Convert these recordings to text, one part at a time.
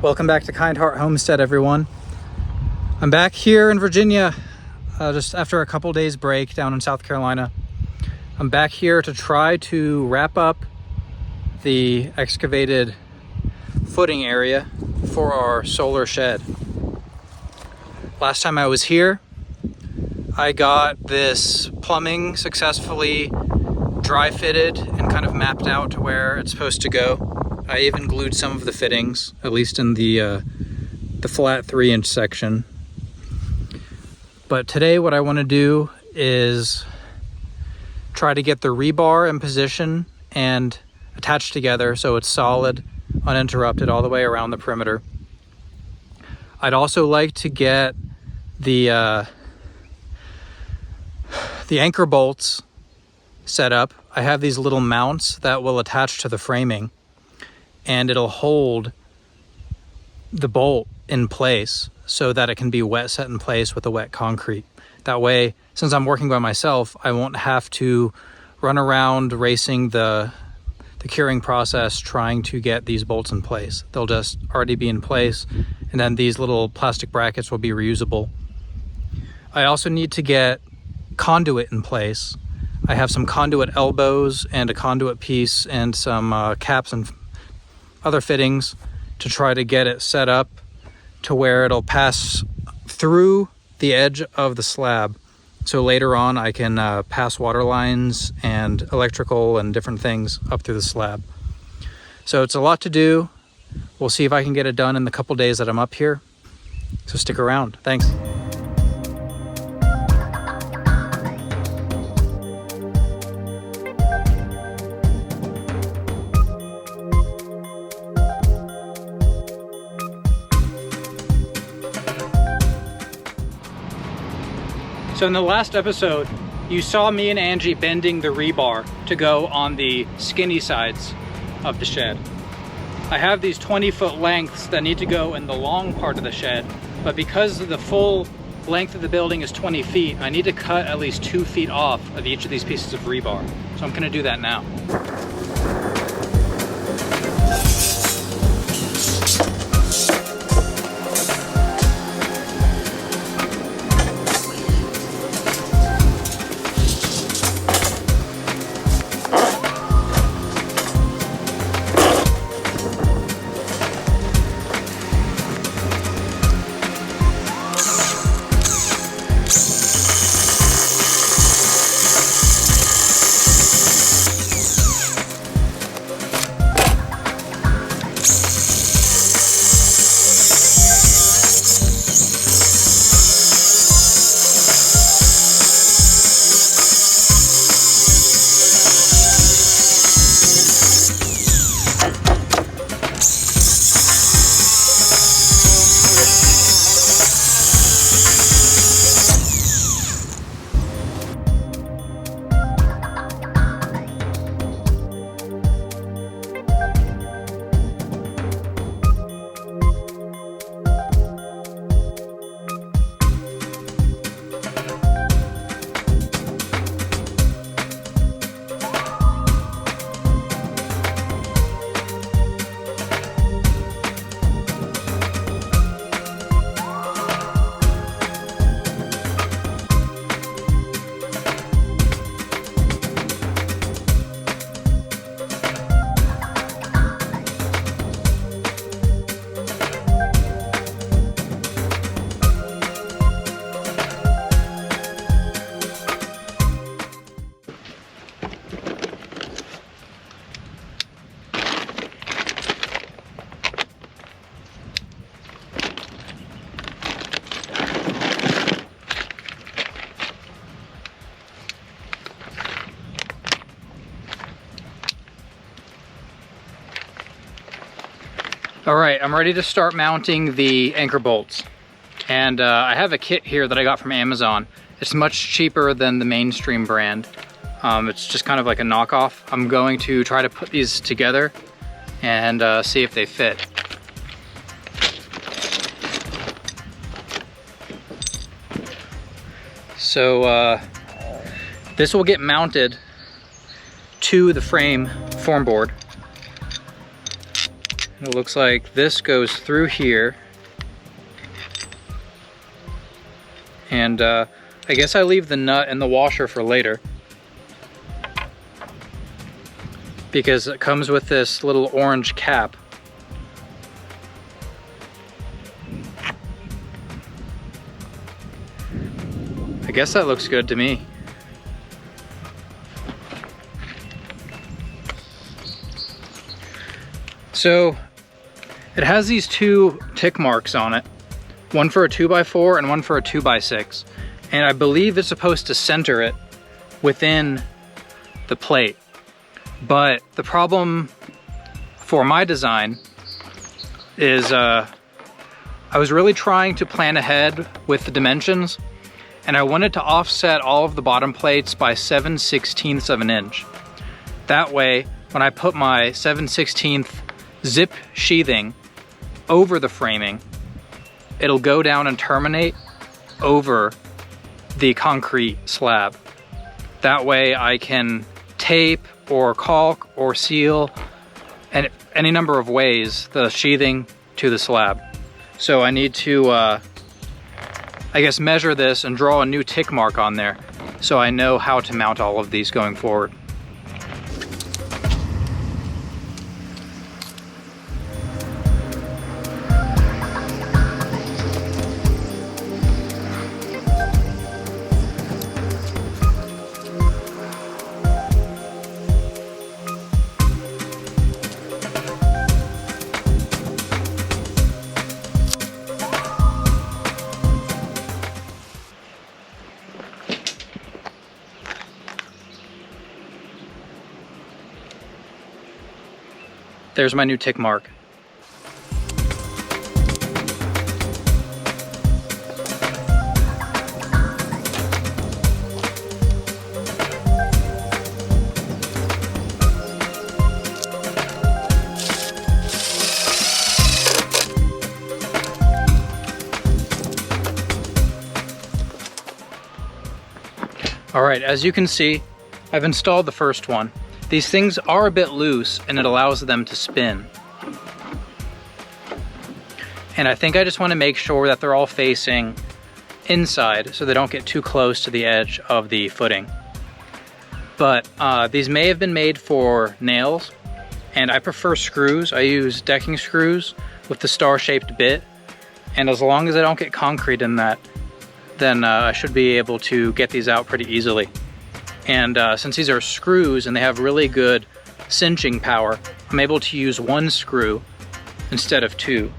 Welcome back to Kind Heart Homestead, everyone. I'm back here in Virginia, just after a couple days break down in South Carolina. I'm back here to try to wrap up the excavated footing area for our solar shed. Last time I was here, I got this plumbing successfully dry fitted and kind of mapped out to where it's supposed to go. I even glued some of the fittings, at least in the flat 3-inch section. But today what I want to do is try to get the rebar in position and attached together so it's solid, uninterrupted all the way around the perimeter. I'd also like to get the anchor bolts set up. I have these little mounts that will attach to the framing, and it'll hold the bolt in place so that it can be wet set in place with the wet concrete. That way, since I'm working by myself, I won't have to run around racing the curing process trying to get these bolts in place. They'll just already be in place, and then these little plastic brackets will be reusable. I also need to get conduit in place. I have some conduit elbows and a conduit piece and some caps and other fittings to try to get it set up to where it'll pass through the edge of the slab. So later on I can pass water lines and electrical and different things up through the slab. So it's a lot to do. We'll see if I can get it done in the couple days that I'm up here. So stick around. Thanks. So in the last episode, you saw me and Angie bending the rebar to go on the skinny sides of the shed. I have these 20-foot lengths that need to go in the long part of the shed, but because the full length of the building is 20 feet, I need to cut at least 2 feet off of each of these pieces of rebar. So I'm gonna do that now. All right, I'm ready to start mounting the anchor bolts. And I have a kit here that I got from Amazon. It's much cheaper than the mainstream brand. It's just kind of like a knockoff. I'm going to try to put these together and see if they fit. So this will get mounted to the frame form board. It looks like this goes through here. And I guess I leave the nut and the washer for later, because it comes with this little orange cap. I guess that looks good to me. So it has these two tick marks on it, one for a 2x4 and one for a 2x6. And I believe it's supposed to center it within the plate. But the problem for my design is I was really trying to plan ahead with the dimensions, and I wanted to offset all of the bottom plates by 7/16 of an inch. That way, when I put my 7/16 zip sheathing over the framing, it'll go down and terminate over the concrete slab. That way I can tape or caulk or seal, and any number of ways, the sheathing to the slab. So I need to, I guess, measure this and draw a new tick mark on there so I know how to mount all of these going forward. There's my new tick mark. All right, as you can see, I've installed the first one. These things are a bit loose and it allows them to spin. And I think I just want to make sure that they're all facing inside so they don't get too close to the edge of the footing. But these may have been made for nails, and I prefer screws. I use decking screws with the star-shaped bit, and as long as I don't get concrete in that, then I should be able to get these out pretty easily. And since these are screws and they have really good cinching power, I'm able to use one screw instead of two.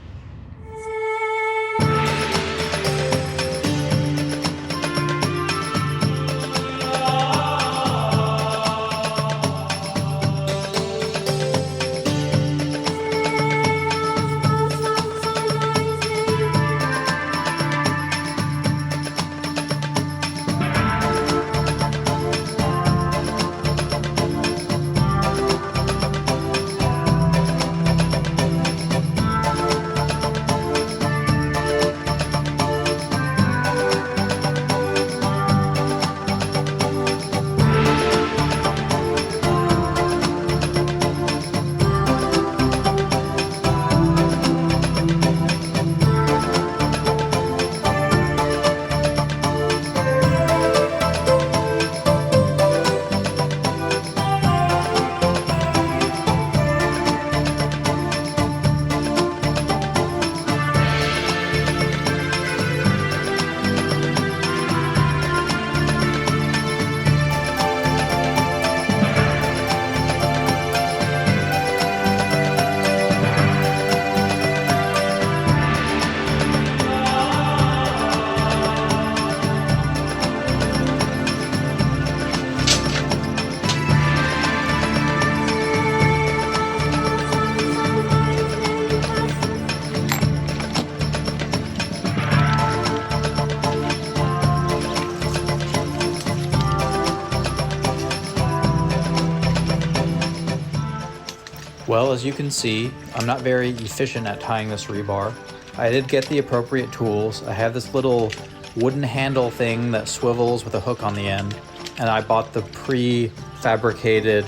Well, as you can see, I'm not very efficient at tying this rebar. I did get the appropriate tools. I have this little wooden handle thing that swivels with a hook on the end, and I bought the pre-fabricated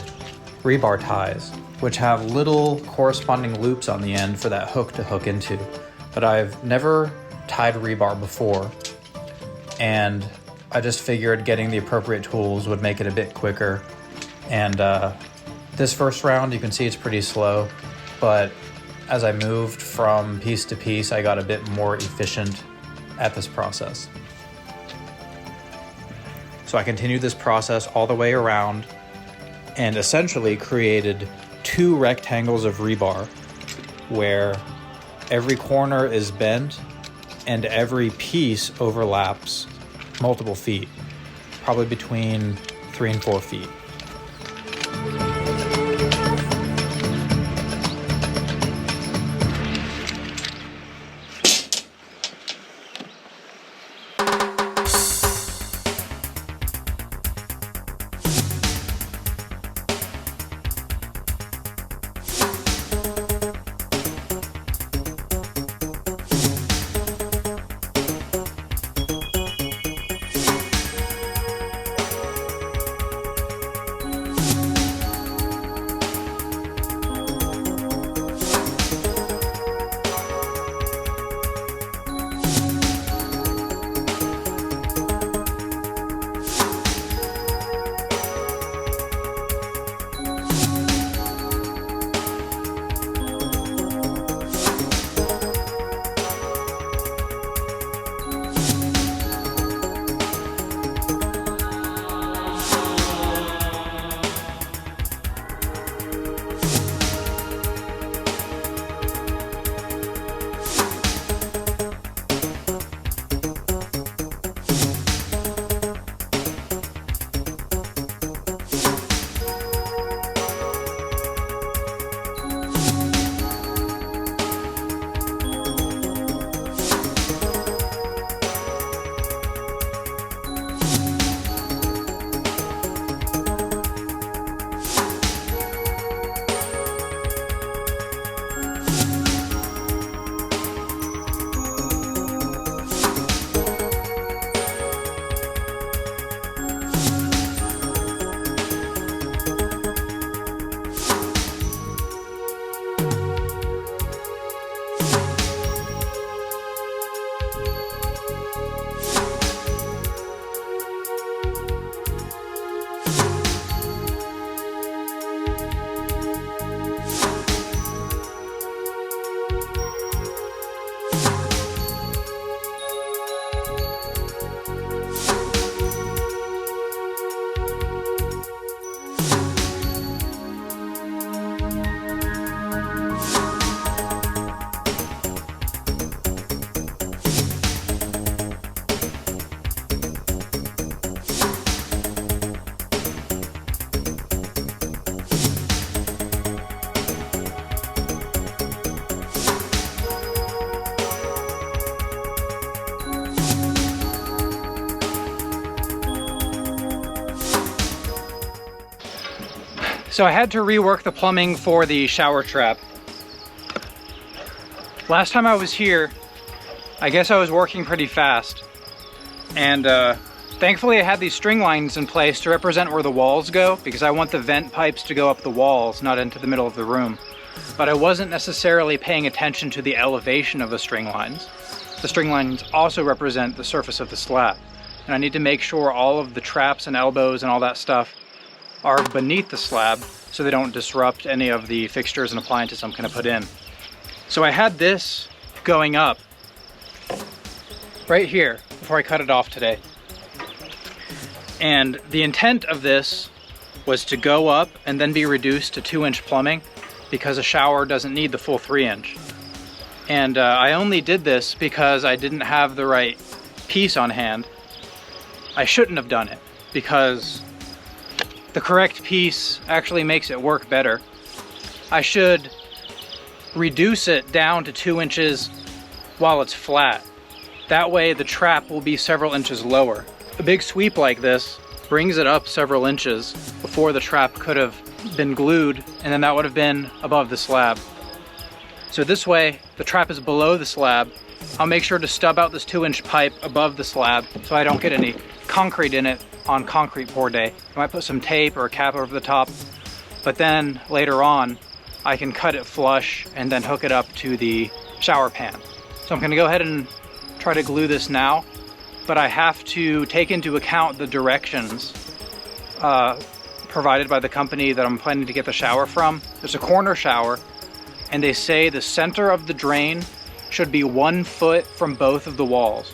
rebar ties, which have little corresponding loops on the end for that hook to hook into. But I've never tied rebar before, and I just figured getting the appropriate tools would make it a bit quicker. And this first round, you can see it's pretty slow, but as I moved from piece to piece, I got a bit more efficient at this process. So I continued this process all the way around and essentially created 2 rectangles of rebar where every corner is bent and every piece overlaps multiple feet, probably between 3 and 4 feet. So I had to rework the plumbing for the shower trap. Last time I was here, I guess I was working pretty fast. And thankfully I had these string lines in place to represent where the walls go, because I want the vent pipes to go up the walls, not into the middle of the room. But I wasn't necessarily paying attention to the elevation of the string lines. The string lines also represent the surface of the slab. And I need to make sure all of the traps and elbows and all that stuff are beneath the slab so they don't disrupt any of the fixtures and appliances I'm gonna put in. So I had this going up right here before I cut it off today. And the intent of this was to go up and then be reduced to 2-inch plumbing, because a shower doesn't need the full 3-inch. And I only did this because I didn't have the right piece on hand. I shouldn't have done it, because the correct piece actually makes it work better. I should reduce it down to 2 inches while it's flat. That way the trap will be several inches lower. A big sweep like this brings it up several inches before the trap could have been glued, and then that would have been above the slab. So this way the trap is below the slab. I'll make sure to stub out this 2-inch pipe above the slab so I don't get any concrete in it on concrete pour day. I might put some tape or a cap over the top, but then later on I can cut it flush and then hook it up to the shower pan. So I'm gonna go ahead and try to glue this now, but I have to take into account the directions provided by the company that I'm planning to get the shower from. There's a corner shower, and they say the center of the drain should be 1 foot from both of the walls.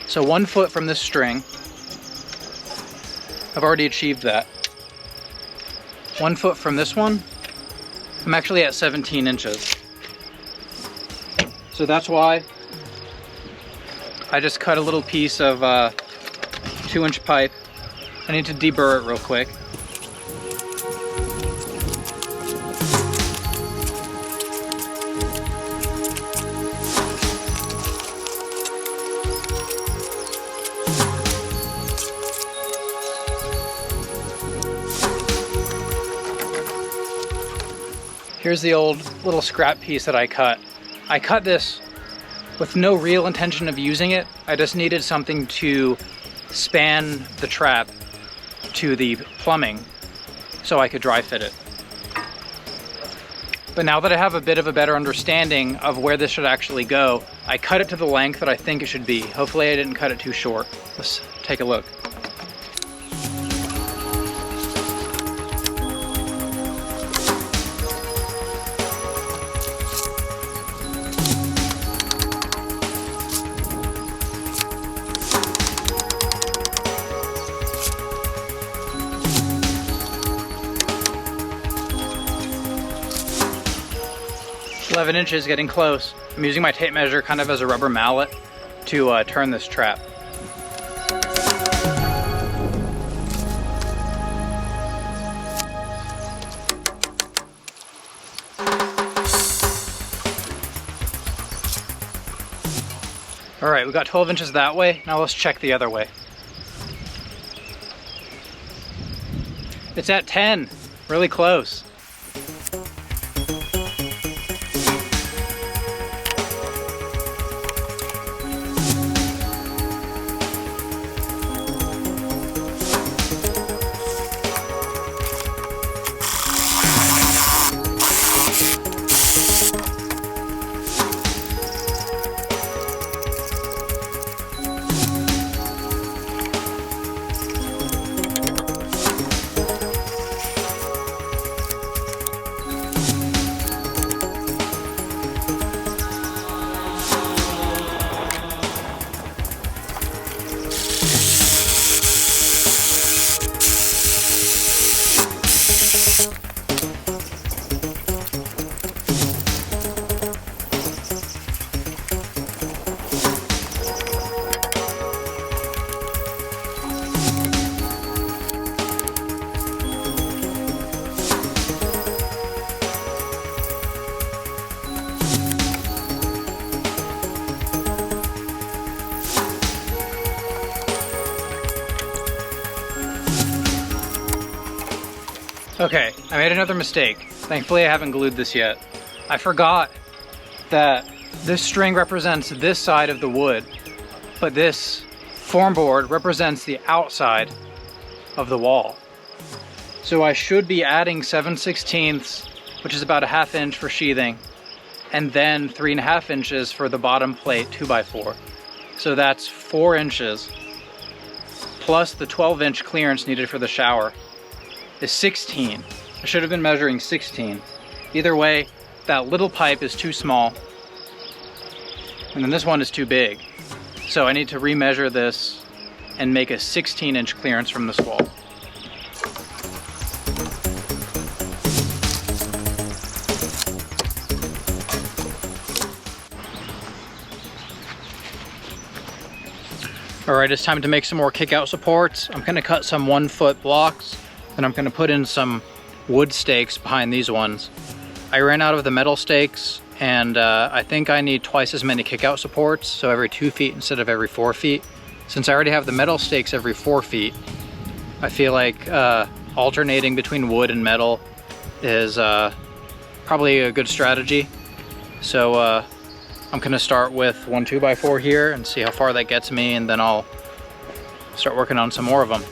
So 1 foot from this string. I've already achieved that. 1 foot from this one, I'm actually at 17 inches. So that's why I just cut a little piece of 2-inch pipe. I need to deburr it real quick. Here's the old little scrap piece that I cut. I cut this with no real intention of using it. I just needed something to span the trap to the plumbing so I could dry fit it. But now that I have a bit of a better understanding of where this should actually go, I cut it to the length that I think it should be. Hopefully I didn't cut it too short. Let's take a look. "11 inches, getting close." I'm using my tape measure kind of as a rubber mallet to turn this trap. All right, we got 12 inches that way. Now let's check the other way. It's at 10, really close. Okay, I made another mistake. Thankfully I haven't glued this yet. I forgot that this string represents this side of the wood, but this form board represents the outside of the wall. So I should be adding 7/16, which is about a 1/2 inch for sheathing, and then 3.5 inches for the bottom plate 2x4. So that's 4 inches, plus the 12-inch clearance needed for the shower is 16. I should have been measuring 16. Either way, that little pipe is too small, and then this one is too big. So I need to remeasure this and make a 16-inch clearance from this wall. All right, it's time to make some more kick-out supports. I'm gonna cut some 1-foot blocks, and I'm gonna put in some wood stakes behind these ones. I ran out of the metal stakes, and I think I need twice as many kick-out supports, so every 2 feet instead of every 4 feet. Since I already have the metal stakes every 4 feet, I feel like alternating between wood and metal is probably a good strategy. So I'm gonna start with 1 2x4 here and see how far that gets me, and then I'll start working on some more of them.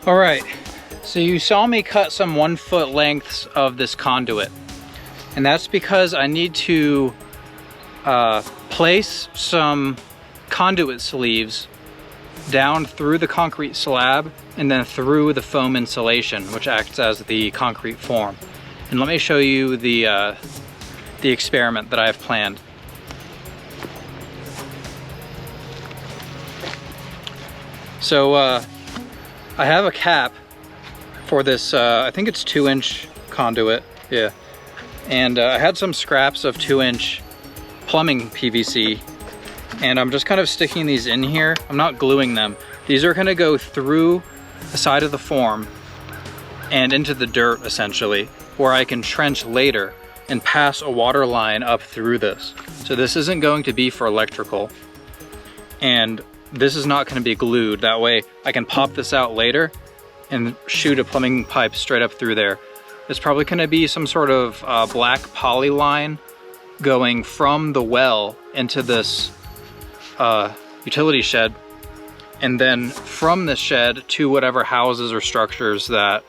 All right, so you saw me cut some 1 foot lengths of this conduit, and that's because I need to place some conduit sleeves down through the concrete slab and then through the foam insulation, which acts as the concrete form. And let me show you the experiment that I have planned. So I have a cap for this, I think it's 2-inch conduit, yeah. And I had some scraps of 2-inch plumbing PVC, and I'm just kind of sticking these in here. I'm not gluing them. These are gonna go through the side of the form and into the dirt, essentially, where I can trench later and pass a water line up through this. So this isn't going to be for electrical, and this is not gonna be glued. That way I can pop this out later and shoot a plumbing pipe straight up through there. It's probably gonna be some sort of black poly line going from the well into this utility shed, and then from the shed to whatever houses or structures that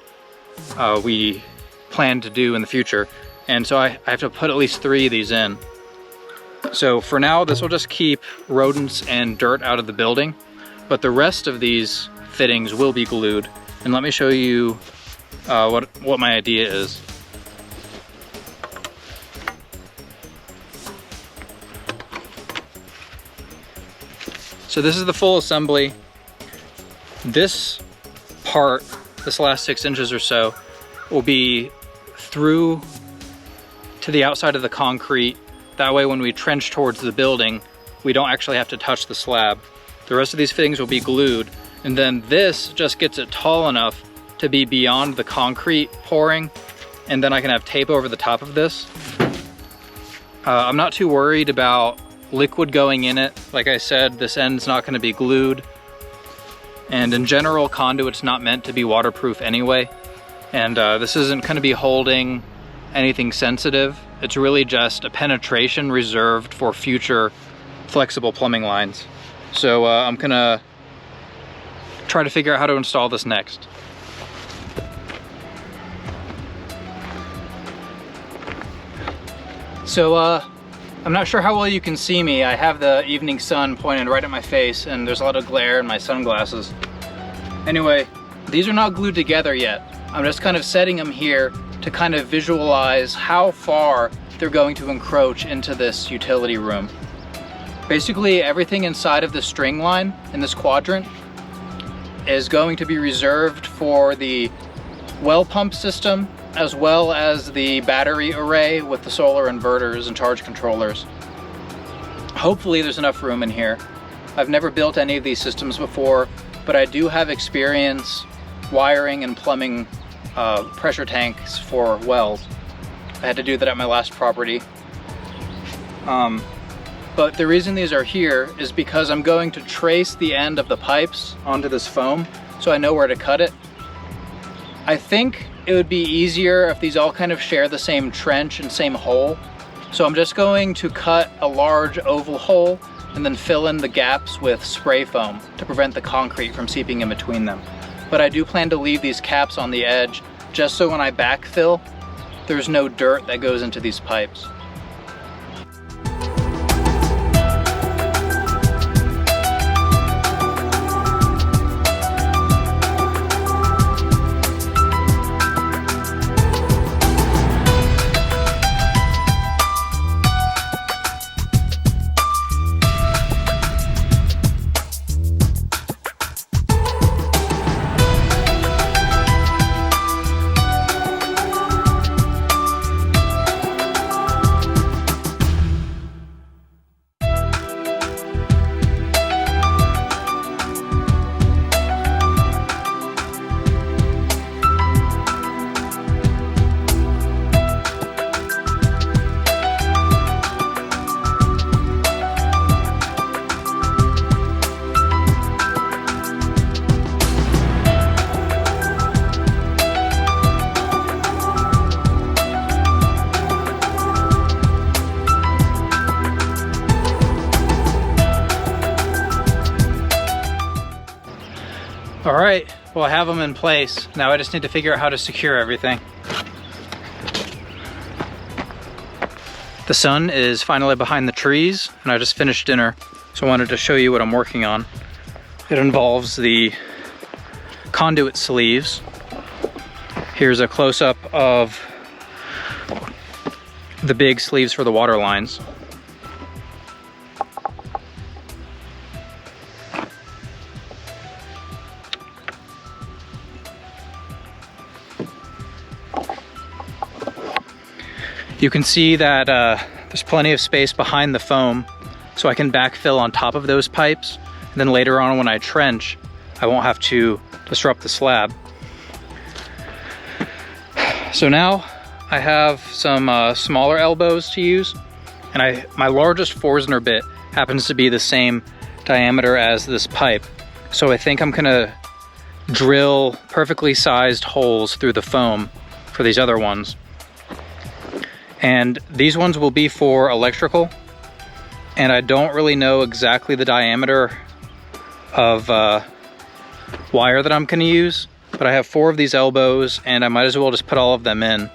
we plan to do in the future. And so I have to put at least 3 of these in. So for now, this will just keep rodents and dirt out of the building, but the rest of these fittings will be glued. And let me show you what my idea is. So this is the full assembly. This part, this last 6 inches or so, will be through to the outside of the concrete. That way when we trench towards the building, we don't actually have to touch the slab. The rest of these fittings will be glued, and then this just gets it tall enough to be beyond the concrete pouring, and then I can have tape over the top of this. I'm not too worried about liquid going in it. Like I said, this end's not going to be glued, and in general, conduit's not meant to be waterproof anyway, and this isn't going to be holding anything sensitive. It's really just a penetration reserved for future flexible plumbing lines. So I'm gonna try to figure out how to install this next. So I'm not sure how well you can see me. I have the evening sun pointed right at my face, and there's a lot of glare in my sunglasses. Anyway, these are not glued together yet. I'm just kind of setting them here to kind of visualize how far they're going to encroach into this utility room. Basically, everything inside of the string line in this quadrant is going to be reserved for the well pump system, as well as the battery array with the solar inverters and charge controllers. Hopefully there's enough room in here. I've never built any of these systems before, but I do have experience wiring and plumbing pressure tanks for wells. I had to do that at my last property. But the reason these are here is because I'm going to trace the end of the pipes onto this foam, so I know where to cut it. I think it would be easier if these all kind of share the same trench and same hole. So I'm just going to cut a large oval hole and then fill in the gaps with spray foam to prevent the concrete from seeping in between them. But I do plan to leave these caps on the edge just so when I backfill, there's no dirt that goes into these pipes. All right, Well, I have them in place. Now I just need to figure out how to secure everything. The sun is finally behind the trees, and I just finished dinner, so I wanted to show you what I'm working on. It involves the conduit sleeves. Here's a close-up of the big sleeves for the water lines. You can see that there's plenty of space behind the foam, so I can backfill on top of those pipes, and then later on when I trench, I won't have to disrupt the slab. So now I have some smaller elbows to use, and my largest Forstner bit happens to be the same diameter as this pipe. So I think I'm gonna drill perfectly sized holes through the foam for these other ones. And these ones will be for electrical, and I don't really know exactly the diameter of wire that I'm gonna use, but I have 4 of these elbows, and I might as well just put all of them in.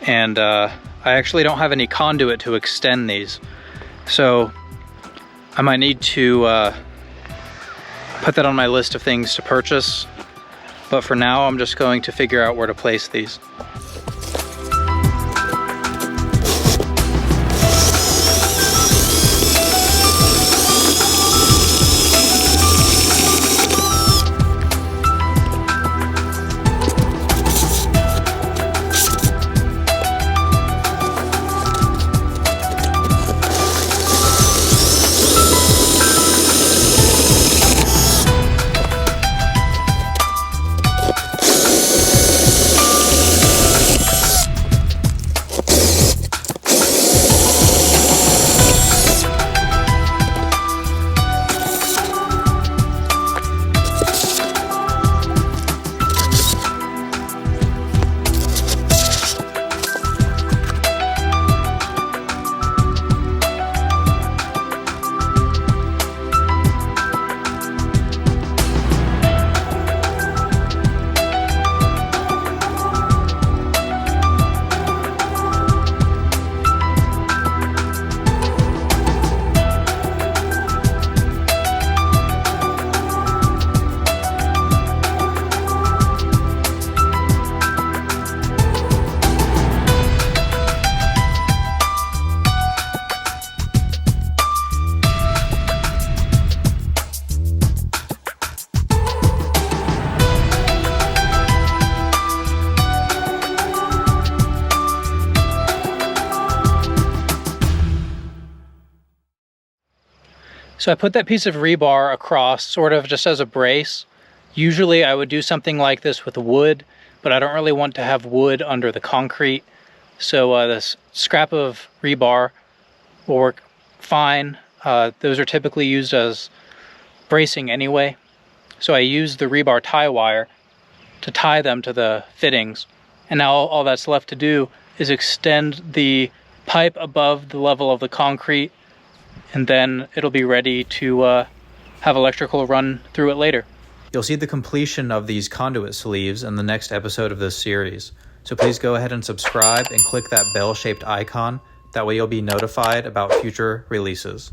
And I actually don't have any conduit to extend these, so I might need to put that on my list of things to purchase. But for now, I'm just going to figure out where to place these. So I put that piece of rebar across sort of just as a brace. Usually I would do something like this with wood, but I don't really want to have wood under the concrete. So this scrap of rebar will work fine. Those are typically used as bracing anyway. So I used the rebar tie wire to tie them to the fittings. And now all that's left to do is extend the pipe above the level of the concrete, and then it'll be ready to have electrical run through it later. You'll see the completion of these conduit sleeves in the next episode of this series. So please go ahead and subscribe and click that bell-shaped icon. That way you'll be notified about future releases.